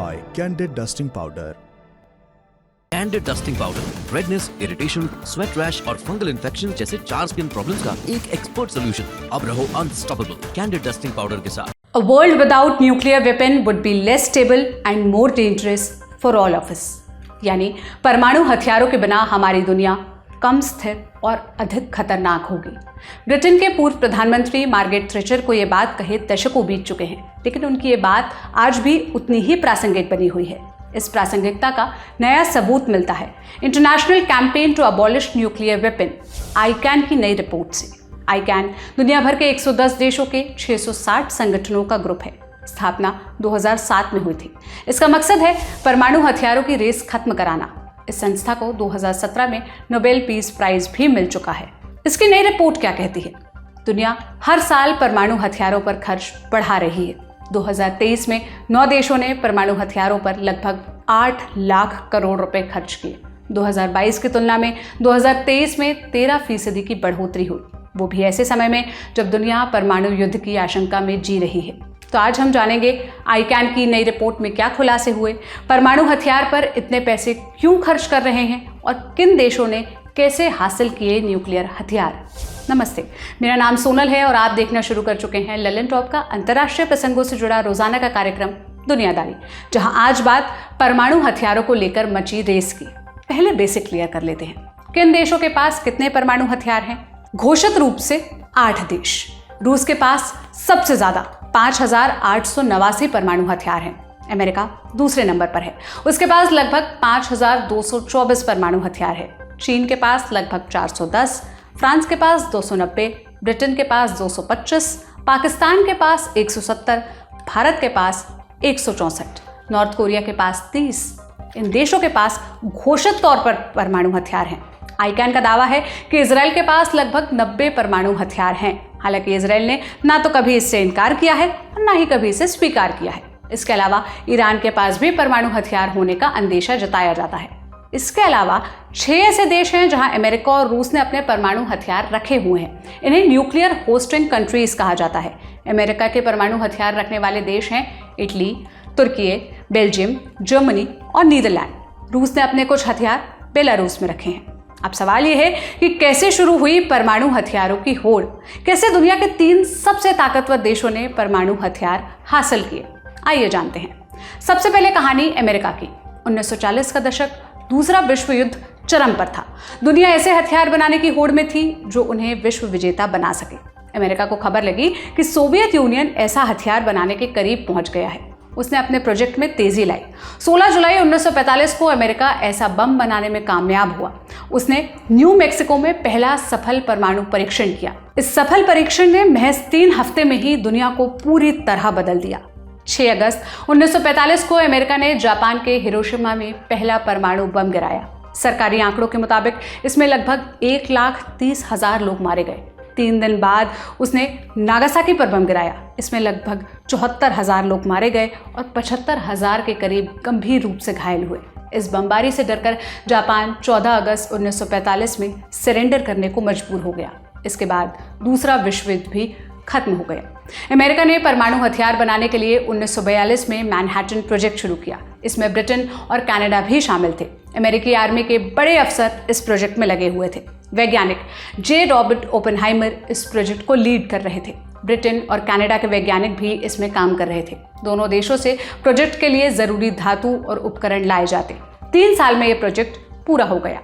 by Candid Dusting Powder. Candid dusting powder redness, irritation, sweat rash और fungal infection जैसे 4 skin problems का एक expert solution. अब रहो अनस्टॉपेबल कैंडिड डस्टिंग पाउडर के साथ। A world without nuclear weapon would be less stable and more dangerous for all of us. यानी परमाणु हथियारों के बिना हमारी दुनिया कम स्थिर और अधिक खतरनाक होगी। ब्रिटेन के पूर्व प्रधानमंत्री मार्गरेट थैचर को ये बात कहे दशकों बीत चुके हैं, लेकिन उनकी ये बात आज भी उतनी ही प्रासंगिक बनी हुई है। इस प्रासंगिकता का नया सबूत मिलता है international campaign to abolish nuclear weapon ICAN की नई रिपोर्ट से। आईकैन दुनिया भर के 110 देशों के 660 संगठनों का ग्रुप है। स्थापना 2007 में हुई थी। इसका मकसद है परमाणु हथियारों की रेस खत्म कराना। इस संस्था को 2017 में नोबेल पीस प्राइज भी मिल चुका है। इसकी नई रिपोर्ट क्या कहती है? दुनिया हर साल परमाणु हथियारों पर खर्च बढ़ा रही है। 2023 में 9 देशों ने परमाणु हथियारों पर लगभग 8 लाख करोड़ रुपए खर्च किए। 2022 की तुलना में 2023 में 13% की बढ़ोतरी हुई, वो भी ऐसे समय में जब दुनिया परमाणु युद्ध की आशंका में जी रही है। तो आज हम जानेंगे आईकैन की नई रिपोर्ट में क्या खुलासे हुए, परमाणु हथियार पर इतने पैसे क्यों खर्च कर रहे हैं और किन देशों ने कैसे हासिल किए न्यूक्लियर हथियार। नमस्ते, मेरा नाम सोनल है और आप देखना शुरू कर चुके हैं ललन टॉप का अंतर्राष्ट्रीय प्रसंगों से जुड़ा रोजाना का कार्यक्रम दुनियादारी, जहां आज बात परमाणु हथियारों को लेकर मची रेस की। पहले बेसिक क्लियर कर लेते हैं, किन देशों के पास कितने परमाणु हथियार हैं। घोषित रूप से 8 देश। रूस के पास सबसे ज्यादा 5,889 परमाणु हथियार हैं। अमेरिका दूसरे नंबर पर है, उसके पास लगभग 5,224 परमाणु हथियार है। चीन के पास लगभग 410, फ्रांस के पास 290, ब्रिटेन के पास 225, पाकिस्तान के पास 170, भारत के पास 164, नॉर्थ कोरिया के पास 30। इन देशों के पास घोषित तौर पर परमाणु हथियार हैं। आईकैन का दावा है कि इजराइल के पास लगभग 90 परमाणु हथियार हैं। हालांकि इजराइल ने ना तो कभी इससे इनकार किया है और ना ही कभी इसे स्वीकार किया है। इसके अलावा ईरान के पास भी परमाणु हथियार होने का अंदेशा जताया जाता है। इसके अलावा 6 ऐसे देश हैं जहां अमेरिका और रूस ने अपने परमाणु हथियार रखे हुए हैं। इन्हें न्यूक्लियर होस्टिंग कंट्रीज कहा जाता है। अमेरिका के परमाणु हथियार रखने वाले देश हैं इटली, तुर्की, बेल्जियम, जर्मनी और नीदरलैंड। रूस ने अपने कुछ हथियार बेलारूस में रखे हैं। अब सवाल यह है कि कैसे शुरू हुई परमाणु हथियारों की होड़, कैसे दुनिया के 3 सबसे ताकतवर देशों ने परमाणु हथियार हासिल किए। आइए जानते हैं। सबसे पहले कहानी अमेरिका की। 1940 का दशक, दूसरा विश्व युद्ध चरम पर था। दुनिया ऐसे हथियार बनाने की होड़ में थी जो उन्हें विश्व विजेता बना सके। अमेरिका को खबर लगी कि सोवियत यूनियन ऐसा हथियार बनाने के करीब पहुंच गया है। उसने अपने प्रोजेक्ट में तेजी लाई। 16 जुलाई 1945 को अमेरिका ऐसा बम बनाने में कामयाब हुआ। उसने न्यू मैक्सिको में पहला सफल परमाणु परीक्षण किया। इस सफल परीक्षण ने महज 3 हफ्ते में ही दुनिया को पूरी तरह बदल दिया। 6 अगस्त 1945 को अमेरिका ने जापान के हिरोशिमा में पहला परमाणु बम गिराया। सरकारी आंकड़ों के मुताबिक इसमें लगभग 1,30,000 लोग मारे गए। 3 दिन बाद उसने नागासाकी पर बम गिराया। इसमें लगभग 74,000 लोग मारे गए और 75,000 के करीब गंभीर रूप से घायल हुए। इस बमबारी से डरकर जापान 14 अगस्त 1945 में सरेंडर करने को मजबूर हो गया। इसके बाद दूसरा विश्व युद्ध भी खत्म हो गया। अमेरिका ने परमाणु हथियार बनाने के लिए 1942 में मैनहट्टन प्रोजेक्ट शुरू किया। इसमें ब्रिटेन और कनाडा भी शामिल थे। अमेरिकी आर्मी के बड़े अफसर इस प्रोजेक्ट में लगे हुए थे। वैज्ञानिक जे रॉबर्ट ओपेनहाइमर इस प्रोजेक्ट को लीड कर रहे थे। ब्रिटेन और कनाडा के वैज्ञानिक भी इसमें काम कर रहे थे। दोनों देशों से प्रोजेक्ट के लिए जरूरी धातु और उपकरण लाए जाते। 3 साल में यह प्रोजेक्ट पूरा हो गया।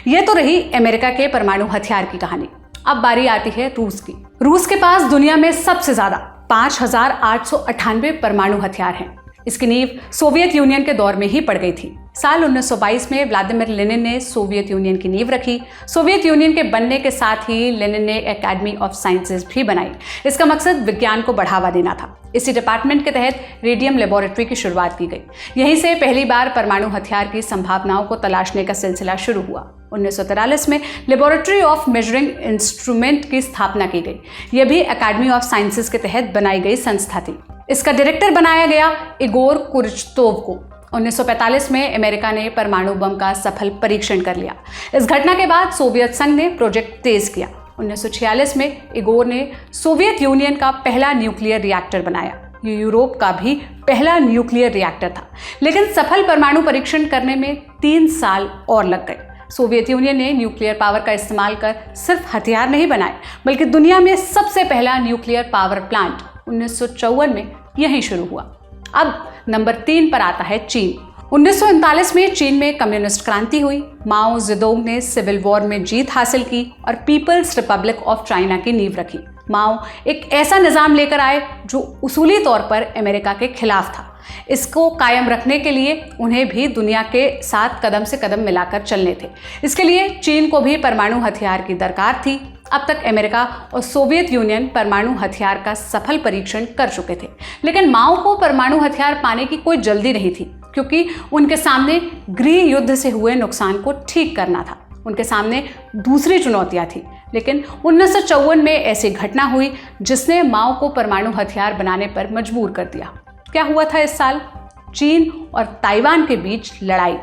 यह तो रही अमेरिका के परमाणु हथियार की कहानी। अब बारी आती है रूस की। रूस के पास दुनिया में सबसे ज्यादा 5,898 परमाणु हथियार हैं। इसकी नींव सोवियत यूनियन के दौर में ही पड़ गई थी। साल 1922 में व्लादिमीर लेनिन ने सोवियत यूनियन की नींव रखी। सोवियत यूनियन के बनने के साथ ही लेनिन ने एकेडमी ऑफ साइंसेज भी बनाई। इसका मकसद विज्ञान को बढ़ावा देना था। इसी डिपार्टमेंट के तहत रेडियम लेबोरेटरी की शुरुआत की गई। यहीं से पहली बार परमाणु हथियार की संभावनाओं को तलाशने का सिलसिला शुरू हुआ। 1943 में लेबोरेटरी ऑफ मेजरिंग इंस्ट्रूमेंट की स्थापना की गई। यह भी एकेडमी ऑफ साइंसेज के तहत बनाई गई संस्था थी। इसका डायरेक्टर बनाया गया इगोर कुर्चतोव को। 1945 में अमेरिका ने परमाणु बम का सफल परीक्षण कर लिया। इस घटना के बाद सोवियत संघ ने प्रोजेक्ट तेज किया। 1946 में इगोर ने सोवियत यूनियन का पहला न्यूक्लियर रिएक्टर बनाया। ये यूरोप का भी पहला न्यूक्लियर रिएक्टर था, लेकिन सफल परमाणु परीक्षण करने में 3 साल और लग गए। सोवियत यूनियन ने न्यूक्लियर पावर का इस्तेमाल कर सिर्फ हथियार नहीं बनाए, बल्कि दुनिया में सबसे पहला न्यूक्लियर पावर प्लांट 1954 में यहीं शुरू हुआ। अब नंबर 3 पर आता है चीन। 1939 में चीन में कम्युनिस्ट क्रांति हुई। माओ जेडोंग ने सिविल वॉर में जीत हासिल की और पीपल्स रिपब्लिक ऑफ चाइना की नींव रखी। माओ एक ऐसा निजाम लेकर आए जो उसूली तौर पर अमेरिका के खिलाफ था। इसको कायम रखने के लिए उन्हें भी दुनिया के साथ कदम से कदम मिलाकर चलने थे। इसके लिए चीन को भी परमाणु हथियार की दरकार थी। अब तक अमेरिका और सोवियत यूनियन परमाणु हथियार का सफल परीक्षण कर चुके थे, लेकिन माओ को परमाणु हथियार पाने की कोई जल्दी नहीं थी, क्योंकि उनके सामने गृह युद्ध से हुए नुकसान को ठीक करना था। उनके सामने दूसरी चुनौतियां थी। लेकिन 1954 में ऐसी घटना हुई जिसने माओ को परमाणु हथियार बनाने पर मजबूर कर दिया। क्या हुआ था इस साल? चीन और ताइवान के बीच लड़ाई।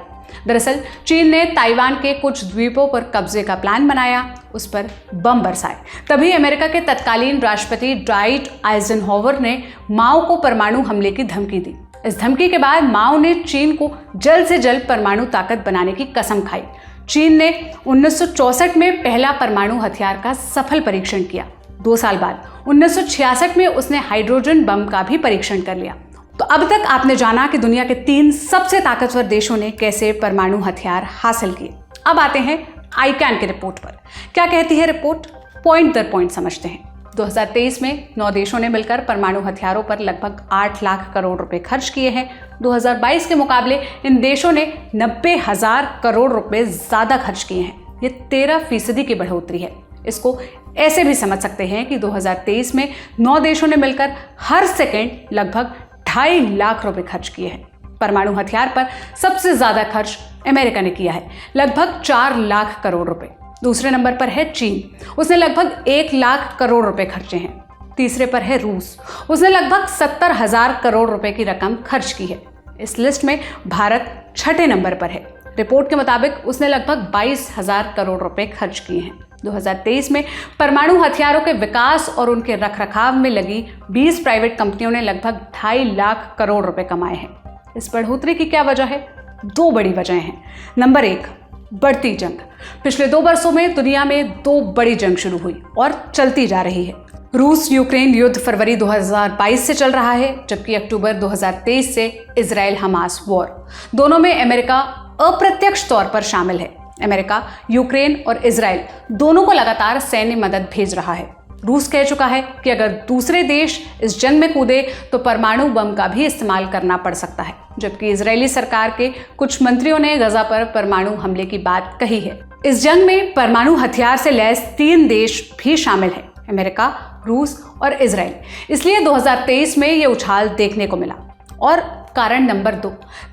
दरअसल चीन ने ताइवान के कुछ द्वीपों पर कब्जे का प्लान बनाया, उस पर बम बरसाए। तभी अमेरिका के तत्कालीन राष्ट्रपति ड्वाइट आइजनहोवर ने माओ को परमाणु हमले की धमकी दी। इस धमकी के बाद माओ ने चीन को जल्द से जल्द परमाणु ताकत बनाने की कसम खाई। चीन ने 1964 में पहला परमाणु हथियार का सफल परीक्षण किया। 2 साल बाद 1966 में उसने हाइड्रोजन बम का भी परीक्षण कर लिया। तो अब तक आपने जाना कि दुनिया के 3 सबसे ताकतवर देशों ने कैसे परमाणु हथियार हासिल किए। अब आते हैं आईकैन की रिपोर्ट पर। क्या कहती है रिपोर्ट? पॉइंट दर पॉइंट समझते हैं। 2023 में 9 देशों ने मिलकर परमाणु हथियारों पर लगभग 8 लाख करोड़ रुपए खर्च किए हैं। 2022 के मुकाबले इन देशों ने 90,000 करोड़ रुपए ज्यादा खर्च किए हैं। ये 13% की बढ़ोतरी है। इसको ऐसे भी समझ सकते हैं कि 2023 में 9 देशों ने मिलकर हर सेकेंड लगभग 2.5 लाख रुपए खर्च किए हैं। परमाणु हथियार पर सबसे ज्यादा खर्च अमेरिका ने किया है, लगभग 4 लाख करोड़ रुपए। दूसरे नंबर पर है चीन, उसने लगभग 1 लाख करोड़ रुपए खर्चे हैं। तीसरे पर है रूस, उसने लगभग 70,000 करोड़ रुपए की रकम खर्च की है। इस लिस्ट में भारत 6ठे नंबर पर है। रिपोर्ट के मुताबिक उसने लगभग 22,000 करोड़ रुपए खर्च किए हैं। 2023 में परमाणु हथियारों के विकास और उनके रखरखाव में लगी 20 प्राइवेट कंपनियों ने लगभग 2.5 लाख करोड़ रुपए कमाए हैं। इस बढ़ोतरी की क्या वजह है? 2 बड़ी वजहें हैं। नंबर 1, बढ़ती जंग। पिछले 2 वर्षों में दुनिया में 2 बड़ी जंग शुरू हुई और चलती जा रही है। रूस यूक्रेन युद्ध फरवरी 2022 से चल रहा है, जबकि अक्टूबर 2023 से इजराइल हमास वॉर। दोनों में अमेरिका अप्रत्यक्ष तौर पर शामिल है। अमेरिका यूक्रेन और इजराइल दोनों को लगातार सैन्य मदद भेज रहा है। रूस कह चुका है कि अगर दूसरे देश इस जंग में कूदे तो परमाणु बम का भी इस्तेमाल करना पड़ सकता है, जबकि इजरायली सरकार के कुछ मंत्रियों ने गजा पर परमाणु हमले की बात कही है। इस जंग में परमाणु हथियार से लैस 3 देश भी शामिल हैं, अमेरिका, रूस और इजराइल। इसलिए 2023 में ये उछाल देखने को मिला। और कारण नंबर 2,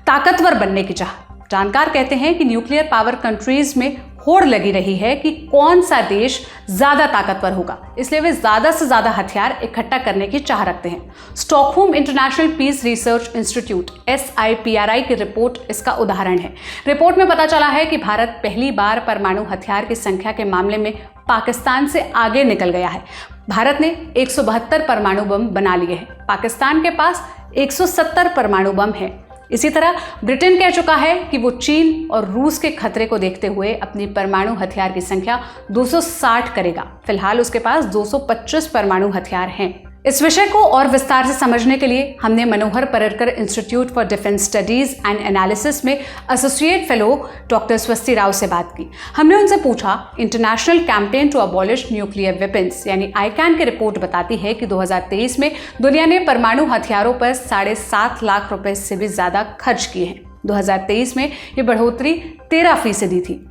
ताकतवर बनने की चाह। जानकार कहते हैं कि न्यूक्लियर पावर कंट्रीज में होड़ लगी रही है कि कौन सा देश ज्यादा ताकतवर होगा, इसलिए वे ज्यादा से ज्यादा हथियार इकट्ठा करने की चाह रखते हैं। Stockholm international peace research institute SIPRI की रिपोर्ट इसका उदाहरण है। रिपोर्ट में पता चला है कि भारत पहली बार परमाणु हथियार की संख्या के मामले में पाकिस्तान से आगे निकल गया है। भारत ने 172 परमाणु बम बना लिए हैं, पाकिस्तान के पास 170 परमाणु बम है। इसी तरह ब्रिटेन कह चुका है कि वो चीन और रूस के खतरे को देखते हुए अपनी परमाणु हथियार की संख्या 260 करेगा। फिलहाल उसके पास 225 परमाणु हथियार हैं। इस विषय को और विस्तार से समझने के लिए हमने Manohar Parrikar institute for defence studies and analysis में associate fellow doctor Swasti Rao से बात की। हमने उनसे पूछा, international campaign to abolish nuclear weapons यानी आईकैन की रिपोर्ट बताती है कि 2023 में दुनिया ने परमाणु हथियारों पर 7.5 लाख रुपए से भी ज्यादा खर्च किए हैं। 2023 में ये बढ़ोतरी 13% थी।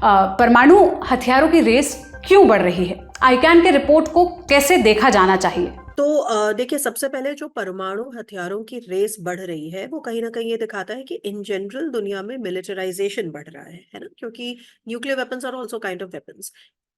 परमाणु हथियारों की रेस क्यों बढ़ रही है? आईकैन की रिपोर्ट को कैसे देखा जाना चाहिए? तो देखिए, सबसे पहले जो परमाणु हथियारों की रेस बढ़ रही है वो कहीं ना कहीं ये दिखाता है कि इन जनरल दुनिया में मिलिटराइजेशन बढ़ रहा है ना, क्योंकि nuclear weapons are also kind of weapons.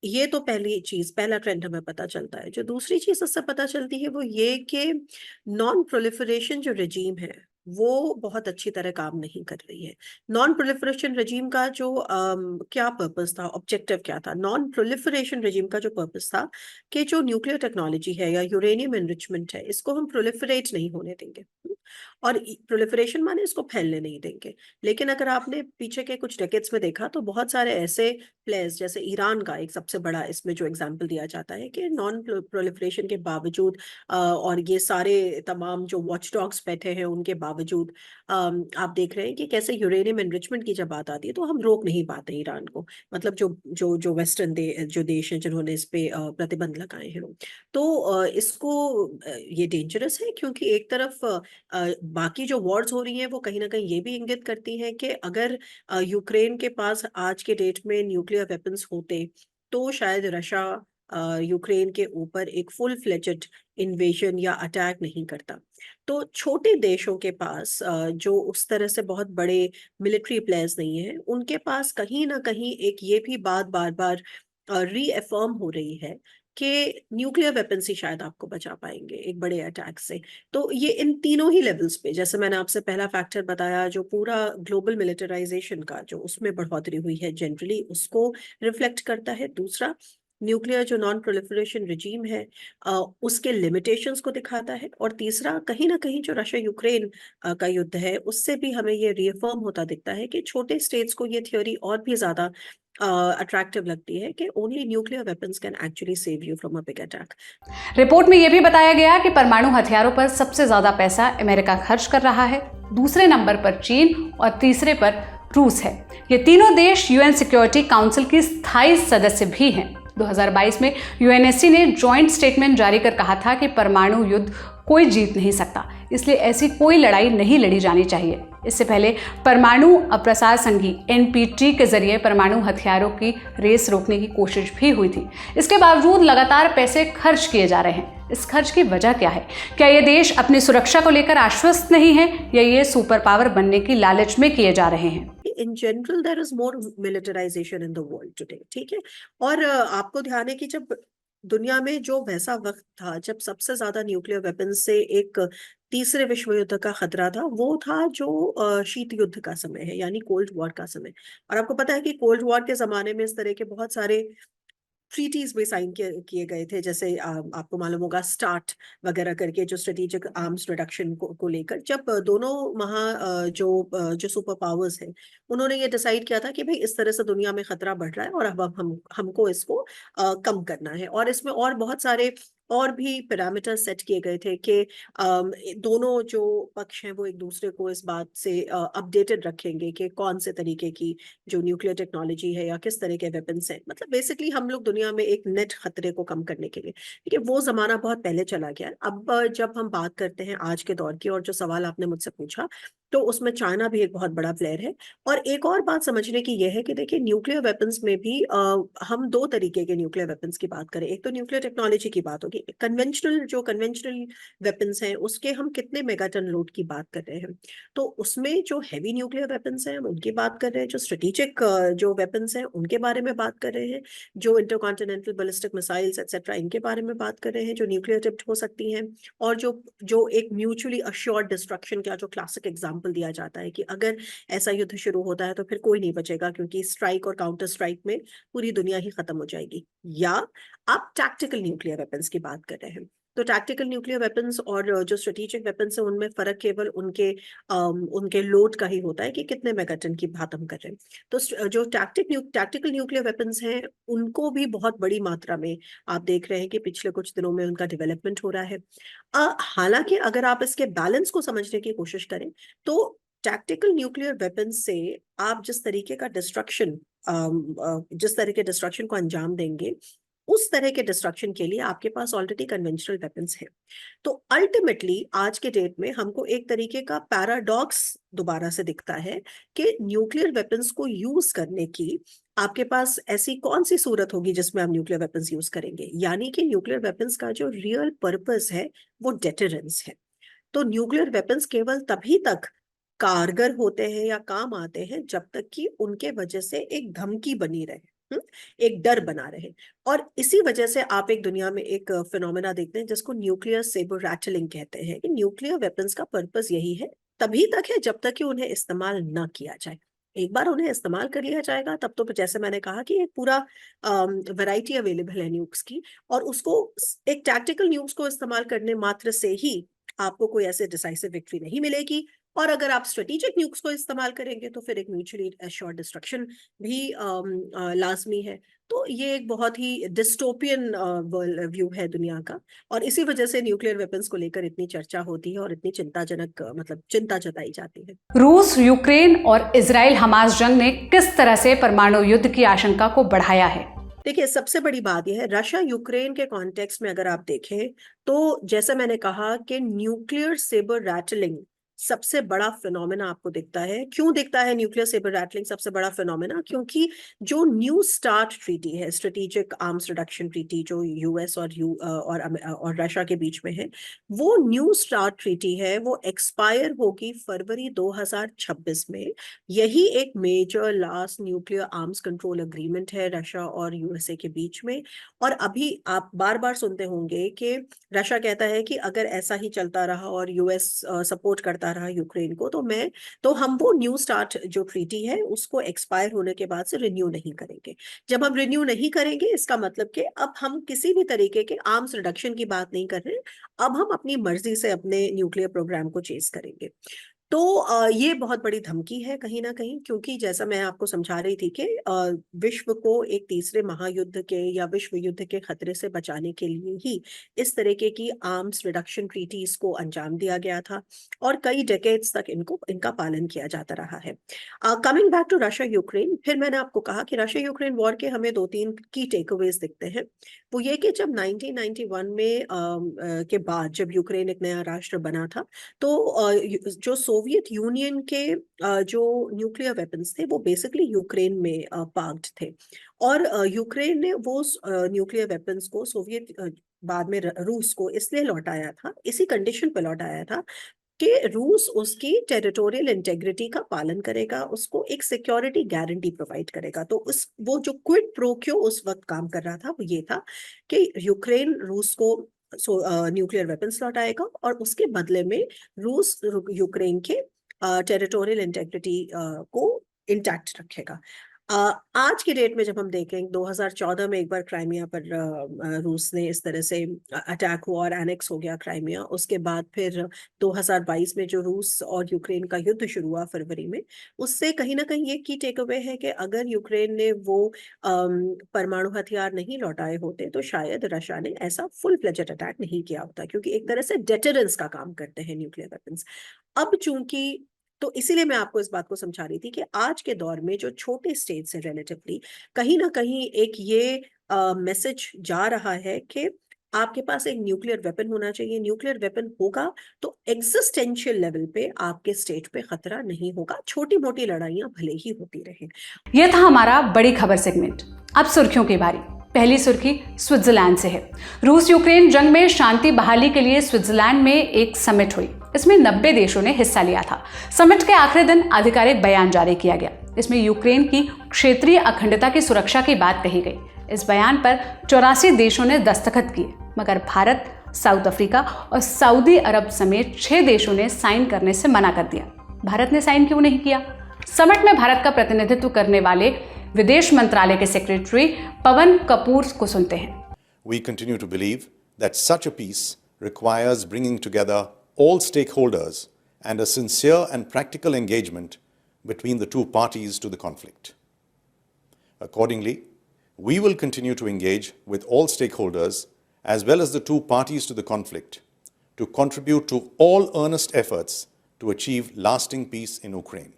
ये तो पहला ट्रेंड हमें पता चलता है। जो दूसरी चीज इससे पता चलती है वो ये कि नॉन प्रोलिफरेशन जो रेजीम है वो बहुत अच्छी तरह काम नहीं कर रही है। नॉन प्रोलिफरेशन रजीम का जो क्या पर्पस था, ऑब्जेक्टिव क्या था? नॉन प्रोलिफरेशन रजीम का जो पर्पस था कि जो न्यूक्लियर टेक्नोलॉजी है या यूरेनियम एनरिचमेंट है, इसको हम प्रोलिफरेट नहीं होने देंगे। और प्रोलिफरेशन माने इसको फैलने नहीं देंगे। लेकिन अगर आपने पीछे के कुछ डेकेड्स में देखा तो बहुत सारे ऐसे प्लेयर्स, जैसे ईरान का एक सबसे बड़ा इसमें जो एग्जांपल दिया जाता है कि नॉन प्रोलिफरेशन के बावजूद और ये सारे तमाम जो वॉच डॉग्स बैठे हैं उनके बावजूद आप देख रहे हैं कि कैसे यूरेनियम एनरिचमेंट की जब बात आती है तो हम रोक नहीं पाते ईरान को। मतलब जो वेस्टर्न जो देश हैं जिन्होंने इस पे प्रतिबंध लगाए हैं। तो इसको ये डेंजरस है, क्योंकि एक तरफ बाकी जो वॉर्स हो रही हैं वो कहीं ना कहीं ये भी इंगित करती हैं कि अगर यूक्रेन के पास आज के डेट में न्यूक्लियर वेपन्स होते तो शायद रशिया यूक्रेन के ऊपर एक फुल फ्लेजेड इन्वेजन या अटैक नहीं करता। तो छोटे देशों के पास जो उस तरह से बहुत बड़े मिलिट्री प्लेयर्स नहीं है, उनके पास कहीं ना कहीं एक ये भी बात बार बार रीअफर्म हो रही है कि न्यूक्लियर वेपन ही शायद आपको बचा पाएंगे एक बड़े अटैक से। तो ये इन तीनों ही लेवल्स पे, जैसे मैंने आपसे पहला फैक्टर बताया, जो पूरा ग्लोबल मिलिटराइजेशन का जो उसमें बढ़ोतरी हुई है जनरली, उसको रिफ्लेक्ट करता है। दूसरा, न्यूक्लियर जो नॉन प्रोलिफरेशन रिजीम है उसके लिमिटेशंस को दिखाता है। और तीसरा, कहीं ना कहीं जो रशिया यूक्रेन का युद्ध है उससे भी हमें ये रियफर्म होता दिखता है कि छोटे स्टेट्स को ये थ्योरी और भी ज्यादा अट्रैक्टिव लगती है कि only nuclear weapons can actually save you from a big attack. Report में यह भी बताया गया कि परमाणु हथियारों पर सबसे ज्यादा पैसा अमेरिका खर्च कर रहा है, दूसरे नंबर पर चीन और तीसरे पर रूस है। ये तीनों देश यूएन सिक्योरिटी काउंसिल की स्थायी सदस्य भी हैं। 2022 में यूएनएससी ने जॉइंट स्टेटमेंट जारी कर कहा था कि परमाणु युद्ध कोई जीत नहीं सकता, इसलिए ऐसी कोई लड़ाई नहीं लड़ी जानी चाहिए। इससे पहले परमाणु अप्रसार संधि एनपीटी के जरिए परमाणु हथियारों की रेस रोकने की कोशिश भी हुई थी। इसके बावजूद लगातार पैसे खर्च किए जा रहे हैं। इस खर्च की वजह क्या है? क्या ये देश अपनी सुरक्षा को लेकर आश्वस्त नहीं है या ये सुपर पावर बनने की लालच में किए जा रहे हैं? In general there is more militarisation in the world today, ठीक है। और आपको ध्यान है कि जब दुनिया में जो वैसा वक्त था जब सबसे ज्यादा न्यूक्लियर वेपन से एक तीसरे विश्व युद्ध का खतरा था, वो था जो शीत युद्ध का समय है, यानी कोल्ड वॉर का समय। और आपको पता है कि कोल्ड वॉर के जमाने में इस तरह के बहुत सारे ट्रीटीज भी साइन किए गए थे, जैसे आपको मालूम होगा स्टार्ट वगैरह करके, जो स्ट्रेटेजिक आर्म्स रिडक्शन को लेकर। जब दोनों जो सुपर पावर्स हैं उन्होंने ये डिसाइड किया था कि भाई इस तरह से दुनिया में खतरा बढ़ रहा है और अब हमको इसको कम करना है। और इसमें और बहुत सारे और भी पैरामीटर सेट किए गए थे कि दोनों जो पक्ष हैं वो एक दूसरे को इस बात से अपडेटेड रखेंगे कि कौन से तरीके की जो न्यूक्लियर टेक्नोलॉजी है या किस तरह के वेपन्स हैं। मतलब बेसिकली हम लोग दुनिया में एक नेट खतरे को कम करने के लिए, ठीक है, वो जमाना बहुत पहले चला गया। अब जब हम बात करते हैं आज के दौर की, और जो सवाल आपने मुझसे पूछा, तो उसमें चाइना भी एक बहुत बड़ा प्लेयर है। और एक और बात समझने की यह है कि देखिए, न्यूक्लियर वेपन्स में भी हम दो तरीके के न्यूक्लियर वेपन्स की बात करें। एक तो न्यूक्लियर टेक्नोलॉजी की बात होगी, कन्वेंशनल वेपन्स हैं उसके हम कितने मेगाटन लोड की बात कर रहे हैं। तो उसमें जो हैवी न्यूक्लियर वेपन्स हैं हम उनकी बात कर रहे हैं, जो स्ट्रेटेजिक जो वेपन्स हैं उनके बारे में बात कर रहे हैं, जो इंटरकॉन्टिनेंटल बैलिस्टिक मिसाइल्स एक्सेट्रा इनके बारे में बात कर रहे हैं, जो न्यूक्लियर टिप्ड हो सकती हैं। और जो एक म्यूचुअली अश्योर्ड डिस्ट्रक्शन का जो क्लासिक एग्जांपल दिया जाता है कि अगर ऐसा युद्ध शुरू होता है तो फिर कोई नहीं बचेगा, क्योंकि स्ट्राइक और काउंटर स्ट्राइक में पूरी दुनिया ही खत्म हो जाएगी। या आप टैक्टिकल न्यूक्लियर वेपन्स की बात कर रहे हैं, तो टैक्टिकल न्यूक्लियर वेपन्स और जो स्ट्रेटेजिक वेपन्स है उनमें फर्क केवल उनके लोड का ही होता है कि कितने मेगाटन की बात हम कर रहे हैं। तो जो टैक्टिकल न्यूक्लियर वेपन्स हैं उनको भी बहुत बड़ी मात्रा में आप देख रहे हैं कि पिछले कुछ दिनों में उनका डेवलपमेंट हो रहा है। हालांकि अगर आप इसके बैलेंस को समझने की कोशिश करें तो टैक्टिकल न्यूक्लियर वेपन्स से आप जिस तरीके के डिस्ट्रक्शन को अंजाम देंगे, उस तरह के डिस्ट्रक्शन के लिए आपके पास ऑलरेडी कन्वेंशनल वेपन्स हैं। तो अल्टीमेटली आज के डेट में हमको एक तरीके का पैराडॉक्स दोबारा से दिखता है कि न्यूक्लियर वेपन्स को यूज करने की आपके पास ऐसी कौन सी सूरत होगी जिसमें आप न्यूक्लियर वेपन्स यूज करेंगे। यानी कि न्यूक्लियर वेपन्स का जो रियल पर्पस है वो डेटरेंस है। तो न्यूक्लियर वेपन्स केवल तभी तक कारगर होते हैं या काम आते हैं जब तक कि उनके वजह से एक धमकी बनी रहे, एक डर बना रहे। और इसी वजह से आप एक दुनिया में एक फिनोमेना देखते हैं जिसको न्यूक्लियर सेबर रैटलिंग कहते हैं। कि न्यूक्लियर वेपन्स का पर्पस यही है तभी तक है जब तक कि उन्हें इस्तेमाल न किया जाए। एक बार उन्हें इस्तेमाल कर लिया जाएगा तब तो जैसे मैंने कहा कि एक पूरा वैरायटी अवेलेबल है न्यूक्स की, और उसको एक टैक्टिकल न्यूक्स को इस्तेमाल करने मात्र से ही आपको कोई ऐसे डिसाइसिव विक्ट्री नहीं मिलेगी। और अगर आप स्ट्रेटेजिक न्यूक्स को इस्तेमाल करेंगे तो फिर एक म्यूचुअली एश्योर्ड डिस्ट्रक्शन भी लाजमी है। तो ये एक बहुत ही डिस्टोपियन व्यू है दुनिया का, और इसी वजह से न्यूक्लियर वेपन्स को लेकर इतनी चर्चा होती है और इतनी चिंताजनक मतलब चिंता जताई जाती है। रूस, यूक्रेन और इजराइल हमास जंग ने किस तरह से परमाणु युद्ध की आशंका को बढ़ाया है? देखिए, सबसे बड़ी बात यह है, रशिया यूक्रेन के कॉन्टेक्स्ट में अगर आप देखें तो जैसा मैंने कहा कि न्यूक्लियर सेबर रैटलिंग सबसे बड़ा फिनोमेना आपको दिखता है। क्यों दिखता है न्यूक्लियर सेबर रैटलिंग सबसे बड़ा फिनोमेना? क्योंकि जो न्यू स्टार्ट ट्रीटी है, स्ट्रेटेजिक आर्म्स रिडक्शन ट्रीटी, जो यूएस और रशिया के बीच में है, वो न्यू स्टार्ट ट्रीटी है, वो एक्सपायर होगी फरवरी 2026 में। यही एक major last nuclear arms control agreement है रशिया और यूएसए के बीच में। और अभी आप बार बार सुनते होंगे कि रशिया कहता है कि अगर ऐसा ही चलता रहा और यूएस सपोर्ट करता रहा यूक्रेन को तो हम वो न्यू स्टार्ट जो ट्रीटी है उसको एक्सपायर होने के बाद से रिन्यू नहीं करेंगे। जब हम रिन्यू नहीं करेंगे, इसका मतलब कि अब हम किसी भी तरीके के आर्म्स रिडक्शन की बात नहीं कर रहे, अब हम अपनी मर्जी से अपने न्यूक्लियर प्रोग्राम को चेज करेंगे। तो ये बहुत बड़ी धमकी है कहीं ना कहीं, क्योंकि जैसा मैं आपको समझा रही थी कि विश्व को एक तीसरे महायुद्ध के या विश्व युद्ध के खतरे से बचाने के लिए ही इस तरीके की आर्म्स रिडक्शन ट्रीटीज को अंजाम दिया गया था, और कई डेकेड्स तक इनका पालन किया जाता रहा है। Coming back to Russia Ukraine, फिर मैंने आपको कहा कि रशिया यूक्रेन वॉर के हमें 2-3 की टेकअवेज दिखते हैं। वो ये कि जब 1991 में के बाद जब यूक्रेन एक नया राष्ट्र बना था, तो जो सोवियत यूनियन के जो न्यूक्लियर वेपन्स थे वो बेसिकली यूक्रेन में पार्क्ड थे, और यूक्रेन ने वो न्यूक्लियर वेपन्स को सोवियत बाद में रूस को इसलिए लौटाया था, इसी कंडीशन पर लौटाया था कि रूस उसकी टेरिटोरियल इंटेग्रिटी का पालन करेगा, उसको एक सिक्योरिटी गारंटी प्रोवाइड करेगा। तो वो जो क्विड प्रो क्यो उस वक्त काम कर रहा था वो ये था कि यूक्रेन रूस को न्यूक्लियर वेपन्स लौटाएगा और उसके बदले में रूस यूक्रेन के टेरिटोरियल इंटेग्रिटी को इंटैक्ट रखेगा। आज की डेट में जब हम देखें, 2014 में एक बार क्राइमिया पर रूस ने इस तरह से अटैक हुआ और एनेक्स हो गया क्राइमिया। उसके बाद फिर 2022 में जो रूस और यूक्रेन का युद्ध शुरू हुआ फरवरी में, उससे कहीं ना कहीं ये की टेक अवे है कि अगर यूक्रेन ने वो परमाणु हथियार नहीं लौटाए होते तो शायद रशिया ने ऐसा फुल फ्लेजेड अटैक नहीं किया होता, क्योंकि एक तरह से डेटरेंस का काम करते हैं न्यूक्लियर वेपन्स। अब चूंकि तो इसीलिए मैं आपको इस बात को समझा रही थी कि आज के दौर में जो छोटे स्टेट्स हैं रिलेटिवली, कहीं ना कहीं एक ये मैसेज जा रहा है कि आपके पास एक न्यूक्लियर वेपन होना चाहिए। न्यूक्लियर वेपन होगा तो एग्जिस्टेंशियल लेवल पे आपके स्टेट पे खतरा नहीं होगा, छोटी मोटी लड़ाइयां भले ही होती रहें। यह था हमारा बड़ी खबर सेगमेंट। अब सुर्खियों की बारी। पहली सुर्खी स्विट्जरलैंड से है। रूस यूक्रेन जंग में शांति बहाली के लिए स्विट्जरलैंड में एक समिट हुई। इसमें 90 देशों ने हिस्सा लिया था। समिट के आखिरी दिन आधिकारिक बयान जारी किया गया। इसमें यूक्रेन की क्षेत्रीय अखंडता की सुरक्षा की बात कही गई। इस बयान पर 84 देशों ने दस्तखत किए, मगर भारत, साउथ अफ्रीका और सऊदी अरब समेत 6 देशों ने साइन करने से मना कर दिया। भारत ने साइन क्यों नहीं किया? समिट में भारत का प्रतिनिधित्व करने वाले विदेश मंत्रालय के सेक्रेटरी पवन कपूर को सुनते हैं। We continue to believe that such a peace requires bringing together all stakeholders and a sincere and practical engagement between the two parties to the conflict. Accordingly, we will continue to engage with all stakeholders as well as the two parties to the conflict to contribute to all earnest efforts to achieve lasting peace in Ukraine.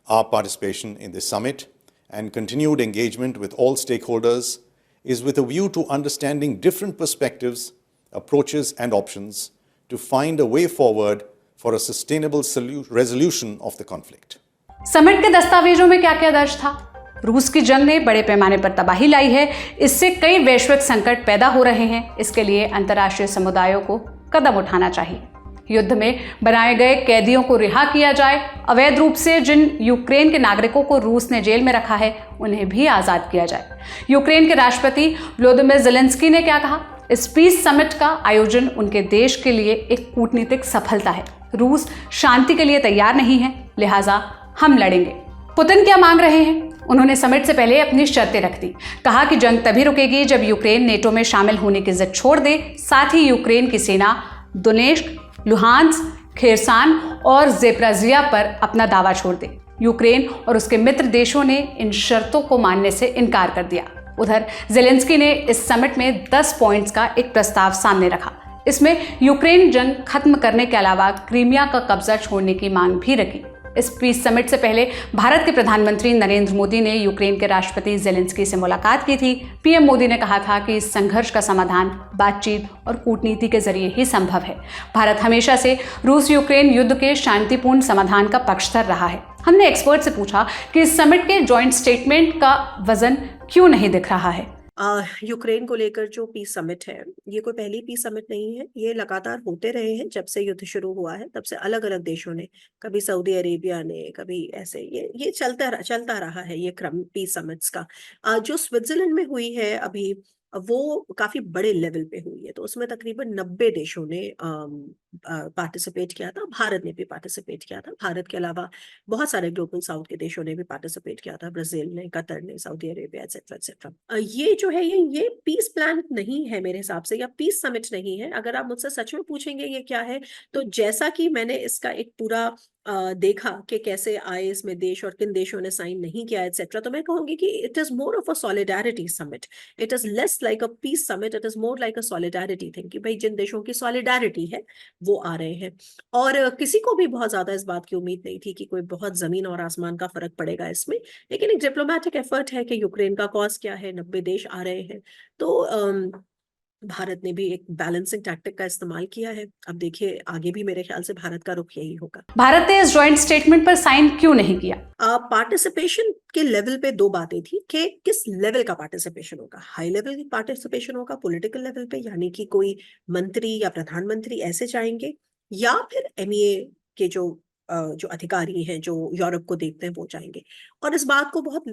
Our participation in this summit and continued engagement with all stakeholders is with a view to understanding different perspectives, approaches and options to find a way forward for a sustainable resolution of the conflict. Summit के दस्तावेजों में क्या-क्या दर्ज था? रूस की जंग ने बड़े पैमाने पर तबाही लाई है। इससे कई वैश्विक संकट पैदा हो रहे हैं। इसके लिए अंतर्राष्ट्रीय समुदायों को कदम उठाना चाहिए। युद्ध में बनाए गए कैदियों को रिहा किया जाए। अवैध रूप से जिन यूक्रेन के नागरिकों को रूस ने जेल में रखा है, उन्हें भी आजाद किया जाए। यूक्रेन के राष्ट्रपति व्लोदिमीर ज़ेलेंस्की ने क्या कहा? इस पीस समिट का आयोजन उनके देश के लिए एक कूटनीतिक सफलता है। रूस शांति के लिए तैयार नहीं है, लिहाजा हम लड़ेंगे। पुतिन क्या मांग रहे हैं? उन्होंने समिट से पहले अपनी शर्तें रख दी। कहा कि जंग तभी रुकेगी जब यूक्रेन नेटो में शामिल होने की जिद छोड़ दे, साथ ही यूक्रेन की सेना दोनेस्क, लुहांस्क, खेरसान और ज़ेपराजिया पर अपना दावा छोड़ दे। यूक्रेन और उसके मित्र देशों ने इन शर्तों को मानने से इनकार कर दिया। उधर जेलेंस्की ने इस समिट में 10 पॉइंट्स का एक प्रस्ताव सामने रखा। इसमें यूक्रेन जंग खत्म करने के अलावा क्रीमिया का कब्जा छोड़ने की मांग भी रखी। इस पीस समिट से पहले भारत के प्रधानमंत्री नरेंद्र मोदी ने यूक्रेन के राष्ट्रपति जेलेंस्की से मुलाकात की थी। पीएम मोदी ने कहा था कि इस संघर्ष का समाधान बातचीत और कूटनीति के जरिए ही संभव है। भारत हमेशा से रूस यूक्रेन युद्ध के शांतिपूर्ण समाधान का पक्षधर रहा है। हमने एक्सपर्ट से पूछा कि इस समिट के जॉइंट स्टेटमेंट का वजन क्यों नहीं दिख रहा है। यूक्रेन को लेकर जो पीस समिट है, ये कोई पहली पीस समिट नहीं है। ये लगातार होते रहे हैं जब से युद्ध शुरू हुआ है, तब से अलग अलग देशों ने, कभी सऊदी अरेबिया ने, कभी ऐसे ये चलता रहा है ये क्रम पीस समिट्स का। जो स्विट्जरलैंड में हुई है अभी, वो काफी बड़े लेवल पे हुई है, तो उसमें तकरीबन 90 देशों ने पार्टिसिपेट किया था। भारत ने भी पार्टिसिपेट किया था। भारत के अलावा बहुत सारे ग्लोबल साउथ के देशों ने भी पार्टिसिपेट किया था, ब्राजील ने, कतर ने, सऊदी अरेबिया, एक्सेट्रा एक्सेट्रा। ये जो है ये पीस प्लान नहीं है मेरे हिसाब से, या पीस समिट नहीं है। अगर आप मुझसे सच में पूछेंगे ये क्या है, तो जैसा कि मैंने इसका एक पूरा देखा कि कैसे आए इसमें देश और किन देशों ने साइन नहीं किया एक्सेट्रा, तो मैं कहूंगी कि it is more of a solidarity summit. It is less like a peace summit, it is more like a solidarity thing, कि भाई जिन देशों की सॉलिडारिटी है वो आ रहे हैं। और किसी को भी बहुत ज्यादा इस बात की उम्मीद नहीं थी कि कोई बहुत जमीन और आसमान का फर्क पड़ेगा इसमें, लेकिन एक डिप्लोमेटिक एफर्ट है कि यूक्रेन का कॉज क्या है, 90 देश आ रहे हैं, तो भारत ने भी एक बैलेंसिंग टैक्टिक का इस्तेमाल किया है। अब देखिए आगे भी मेरे ख्याल से भारत का रुख यही होगा। भारत ने इस जॉइंट स्टेटमेंट पर साइन क्यों नहीं किया? पार्टिसिपेशन के लेवल पे दो बातें थी कि किस लेवल का पार्टिसिपेशन होगा। हाई लेवल की पार्टिसिपेशन होगा पॉलिटिकल लेवल पे, यानी कि कोई मंत्री या प्रधानमंत्री ऐसे चाहेंगे, या फिर एमईए के जो अधिकारी हैं जो यूरोप को देखते हैं वो चाहेंगे। और इस बात को बहुत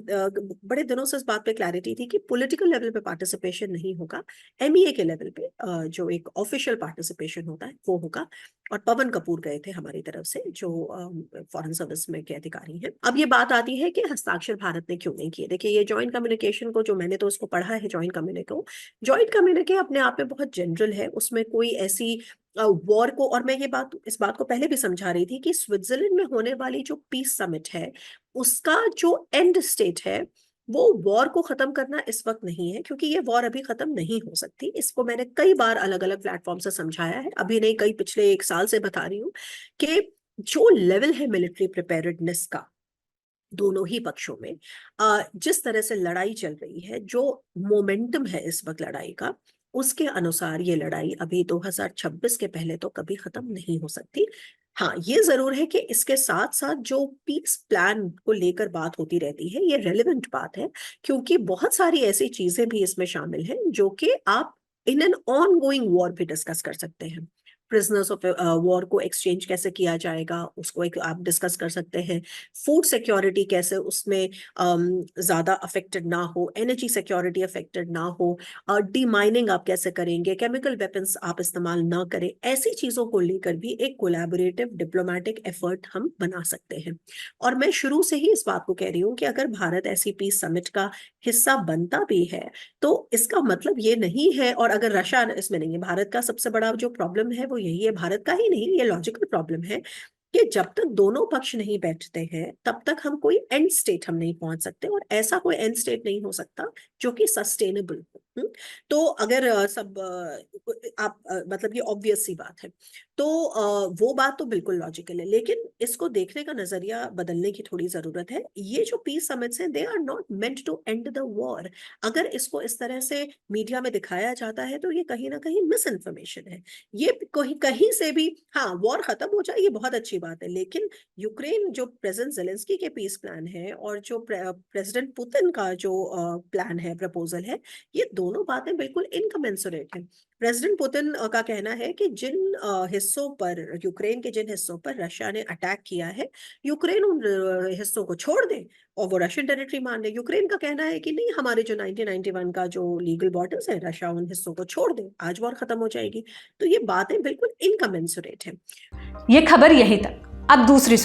बड़े दिनों से इस बात पे क्लैरिटी थी कि पॉलिटिकल लेवल पे पार्टिसिपेशन नहीं होगा, एमईए के लेवल पे जो एक ऑफिशियल पार्टिसिपेशन होता है वो होगा। और पवन कपूर गए थे हमारी तरफ से, जो फॉरेन सर्विस में के अधिकारी हैं। अब ये बात आती है कि हस्ताक्षर भारत ने क्यों नहीं किए। देखिए ये जॉइंट कम्युनिकेशन को, जो मैंने तो उसको पढ़ा है जॉइंट कम्युनिके अपने आप में बहुत जनरल है, उसमें कोई ऐसी वॉर को, और मैं इस बात को पहले भी समझा रही थी कि स्विट्जरलैंड में होने वाली जो पीस समिट है उसका जो एंड स्टेट है वो वॉर को खत्म करना इस वक्त नहीं है, क्योंकि ये वॉर अभी खत्म नहीं हो सकती। इसको मैंने कई बार अलग अलग प्लेटफॉर्म से समझाया है, अभी नहीं, कई पिछले 1 साल से बता रही हूँ कि जो लेवल है मिलिट्री प्रिपेयर्डनेस का दोनों ही पक्षों में, जिस तरह से लड़ाई चल रही है, जो मोमेंटम है इस वक्त लड़ाई का, उसके अनुसार ये लड़ाई अभी 2026 के पहले तो कभी खत्म नहीं हो सकती। हाँ, ये जरूर है कि इसके साथ साथ जो पीस प्लान को लेकर बात होती रहती है, ये रेलेवेंट बात है, क्योंकि बहुत सारी ऐसी चीजें भी इसमें शामिल हैं जो कि आप in an on going war भी डिस्कस कर सकते हैं। प्रिजनर्स ऑफ वॉर को एक्सचेंज कैसे किया जाएगा, उसको एक आप डिस्कस कर सकते हैं। फूड सिक्योरिटी कैसे उसमें ज्यादा अफेक्टेड ना हो, एनर्जी सिक्योरिटी अफेक्टेड ना हो, डीमाइनिंग आप कैसे करेंगे, केमिकल वेपन्स आप इस्तेमाल ना करें, ऐसी चीजों को लेकर भी एक कोलैबोरेटिव डिप्लोमेटिक एफर्ट हम बना सकते हैं। और मैं शुरू से ही इस बात को कह रही हूँ कि अगर भारत ऐसी पीस समिट का हिस्सा बनता भी है तो इसका मतलब ये नहीं है, और अगर रशिया इसमें नहीं है, भारत का सबसे बड़ा जो प्रॉब्लम है वो यही है, भारत का ही नहीं, ये लॉजिकल प्रॉब्लम है कि जब तक दोनों पक्ष नहीं बैठते हैं तब तक हम कोई एंड स्टेट हम नहीं पहुंच सकते, और ऐसा कोई एंड स्टेट नहीं हो सकता जो कि सस्टेनेबल हो। तो अगर आप मतलब ये ऑब्वियस सी बात है, तो वो बात तो बिल्कुल लॉजिकल है, लेकिन इसको देखने का नजरिया बदलने की थोड़ी जरूरत है। ये जो पीस समिट्स हैं, they are not meant to end the war. अगर इसको इस तरह से मीडिया में दिखाया जाता है तो ये कहीं ना कहीं मिस इन्फॉर्मेशन है। ये कहीं से भी, हाँ, वॉर खत्म हो जाए ये बहुत अच्छी बात है, लेकिन यूक्रेन जो प्रेसिडेंट जेलेंस्की के पीस प्लान है और जो प्रेसिडेंट पुतिन का जो प्लान है, प्रपोजल है, ये दोनों बातें बिल्कुल इनकमेंसुरेट हैं। प्रेसिडेंट पुतिन का कहना है कि जिन हिस्सों पर, यूक्रेन के जिन हिस्सों पर रशिया ने अटैक किया है, यूक्रेन उन हिस्सों को छोड़ दे और वो रशियन टेरिटरी मान ले। यूक्रेन का कहना है कि नहीं, हमारे जो 1991 का जो लीगल बॉर्डर्स है, रशिया उन हिस्सों को छोड़ दे, आज वॉर खत्म हो जाएगी। तो ये बातें बिल्कुल इनकमेंसुरेट है। ये खबर यहीं तक। अब दूसरी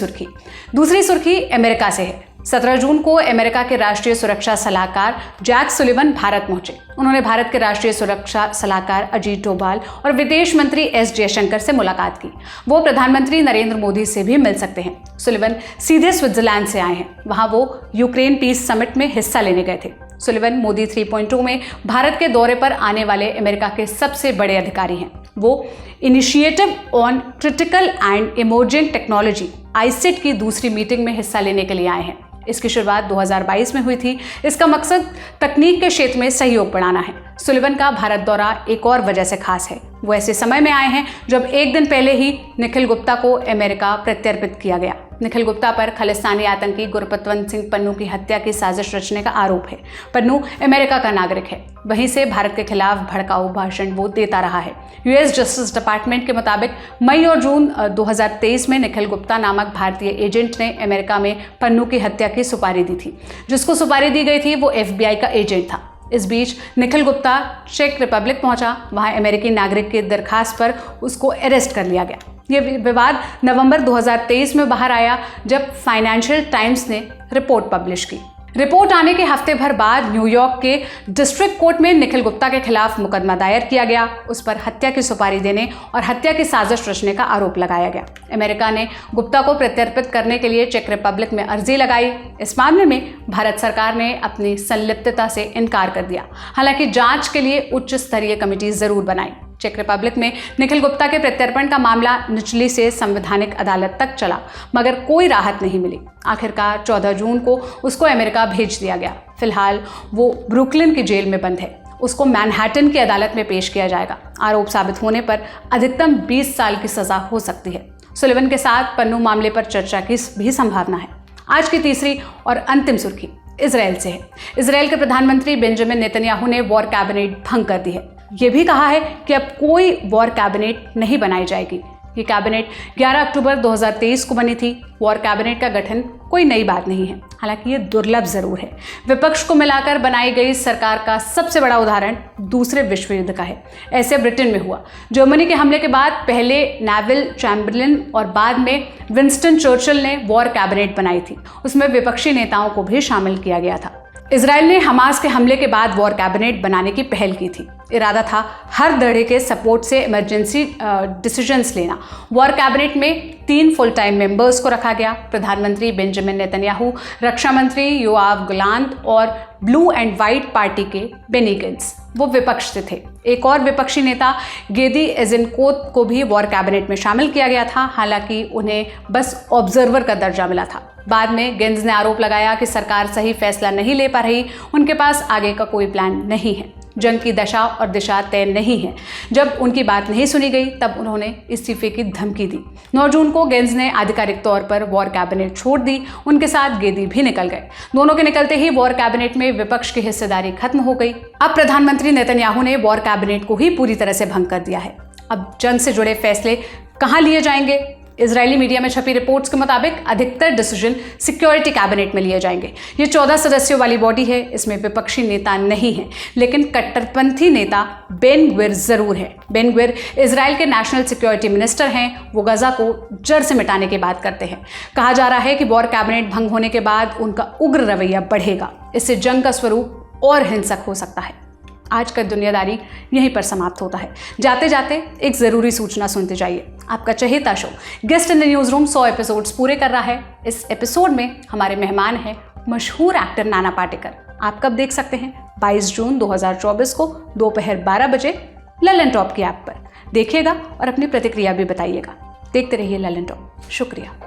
सुर्खी अमेरिका से है। 17 जून को अमेरिका के राष्ट्रीय सुरक्षा सलाहकार जैक सुलिवन भारत पहुंचे। उन्होंने भारत के राष्ट्रीय सुरक्षा सलाहकार अजीत डोभाल और विदेश मंत्री एस जयशंकर से मुलाकात की। वो प्रधानमंत्री नरेंद्र मोदी से भी मिल सकते हैं। सुलिवन सीधे स्विट्जरलैंड से आए हैं। वहां वो यूक्रेन पीस समिट में हिस्सा लेने गए थे। सुलिवन मोदी 3.0 में भारत के दौरे पर आने वाले अमेरिका के सबसे बड़े अधिकारी हैं। वो initiative on critical and emerging technology iCET की दूसरी मीटिंग में हिस्सा लेने के लिए आए हैं। इसकी शुरुआत 2022 में हुई थी। इसका मकसद तकनीक के क्षेत्र में सहयोग बढ़ाना है। सुलिवन का भारत दौरा एक और वजह से खास है। वो ऐसे समय में आए हैं जब एक दिन पहले ही निखिल गुप्ता को अमेरिका प्रत्यर्पित किया गया। निखिल गुप्ता पर खालिस्तानी आतंकी गुरपतवंत सिंह पन्नू की हत्या की साजिश रचने का आरोप है। पन्नू अमेरिका का नागरिक है। वहीं से भारत के खिलाफ भड़काऊ भाषण वो देता रहा है। यूएस जस्टिस डिपार्टमेंट के मुताबिक मई और जून 2023 में निखिल गुप्ता नामक भारतीय एजेंट ने अमेरिका में पन्नू की हत्या की सुपारी दी थी। जिसको सुपारी दी गई थी वो FBI का एजेंट था। इस बीच निखिल गुप्ता चेक रिपब्लिक पहुंचा। वहां अमेरिकी नागरिक की दरखास्त पर उसको अरेस्ट कर लिया गया। ये विवाद नवंबर 2023 में बाहर आया जब फाइनेंशियल टाइम्स ने रिपोर्ट पब्लिश की। रिपोर्ट आने के हफ्ते भर बाद न्यूयॉर्क के डिस्ट्रिक्ट कोर्ट में निखिल गुप्ता के खिलाफ मुकदमा दायर किया गया। उस पर हत्या की सुपारी देने और हत्या की साजिश रचने का आरोप लगाया गया। अमेरिका ने गुप्ता को प्रत्यर्पित करने के लिए चेक रिपब्लिक में अर्जी लगाई। इस मामले में भारत सरकार ने अपनी संलिप्तता से इनकार कर दिया। हालांकि जांच के लिए उच्च स्तरीय कमेटी जरूर बनाई। चेक रिपब्लिक में निखिल गुप्ता के प्रत्यर्पण का मामला निचली से संवैधानिक अदालत तक चला, मगर कोई राहत नहीं मिली। आखिरकार 14 जून को उसको अमेरिका भेज दिया गया। फिलहाल वो ब्रुकलिन की जेल में बंद है। उसको मैनहट्टन की अदालत में पेश किया जाएगा। आरोप साबित होने पर अधिकतम 20 साल की सजा हो सकती है। सुलिवन के साथ पन्नू मामले पर चर्चा की भी संभावना है। आज की तीसरी और अंतिम सुर्खी इजराइल से है। इजराइल के प्रधानमंत्री बेंजामिन नेतन्याहू ने वॉर कैबिनेट भंग कर दी है। ये भी कहा है कि अब कोई वॉर कैबिनेट नहीं बनाई जाएगी। ये कैबिनेट 11 अक्टूबर 2023 को बनी थी। वॉर कैबिनेट का गठन कोई नई बात नहीं है, हालांकि ये दुर्लभ जरूर है। विपक्ष को मिलाकर बनाई गई सरकार का सबसे बड़ा उदाहरण दूसरे विश्व युद्ध का है। ऐसे ब्रिटेन में हुआ। जर्मनी के हमले के बाद पहले नेविल चैम्बरलिन और बाद में विंस्टन चर्चिल ने वॉर कैबिनेट बनाई थी। उसमें विपक्षी नेताओं को भी शामिल किया गया था। इजराइल ने हमास के हमले के बाद वॉर कैबिनेट बनाने की पहल की थी। इरादा था हर धड़े के सपोर्ट से इमरजेंसी डिसीजंस लेना। वॉर कैबिनेट में 3 फुल टाइम मेंबर्स को रखा गया। प्रधानमंत्री बेंजामिन नेतन्याहू, रक्षा मंत्री योआव गलांत और ब्लू एंड व्हाइट पार्टी के बेनी गेंट्स वो विपक्ष से थे। एक और विपक्षी नेता गेदी एज़ेनकोत को भी वॉर कैबिनेट में शामिल किया गया था, हालांकि उन्हें बस ऑब्जर्वर का दर्जा मिला था। बाद में गेंट्स ने आरोप लगाया कि सरकार सही फैसला नहीं ले पा रही, उनके पास आगे का कोई प्लान नहीं है, जंग की दशा और दिशा तय नहीं है। जब उनकी बात नहीं सुनी गई तब उन्होंने इस्तीफे की धमकी दी। 9 जून को गेंट्स ने आधिकारिक तौर पर वॉर कैबिनेट छोड़ दी। उनके साथ गेदी भी निकल गए। दोनों के निकलते ही वॉर कैबिनेट में विपक्ष की हिस्सेदारी खत्म हो गई। अब प्रधानमंत्री नेतन्याहू ने वॉर कैबिनेट को ही पूरी तरह से भंग कर दिया है। अब जंग से जुड़े फैसले कहाँ लिए जाएंगे? इजरायली मीडिया में छपी रिपोर्ट्स के मुताबिक अधिकतर डिसीजन सिक्योरिटी कैबिनेट में लिए जाएंगे। ये 14 सदस्यों वाली बॉडी है। इसमें विपक्षी नेता नहीं है, लेकिन कट्टरपंथी नेता बेन ग्विर जरूर है। बेन ग्विर इजराइल के नेशनल सिक्योरिटी मिनिस्टर हैं। वो गजा को जड़ से मिटाने की बात करते हैं। कहा जा रहा है कि वॉर कैबिनेट भंग होने के बाद उनका उग्र रवैया बढ़ेगा। इससे जंग का स्वरूप और हिंसक हो सकता है। आज का दुनियादारी यहीं पर समाप्त होता है। जाते जाते एक ज़रूरी सूचना सुनते जाइए। आपका चहेता show guest in the news room 100 episodes पूरे कर रहा है। इस एपिसोड में हमारे मेहमान हैं मशहूर एक्टर नाना पाटेकर। आप कब देख सकते हैं? 22 जून 2024 को दोपहर 12 बजे ललन टॉप की ऐप पर देखिएगा और अपनी प्रतिक्रिया भी बताइएगा। देखते रहिए ललन टॉप। शुक्रिया।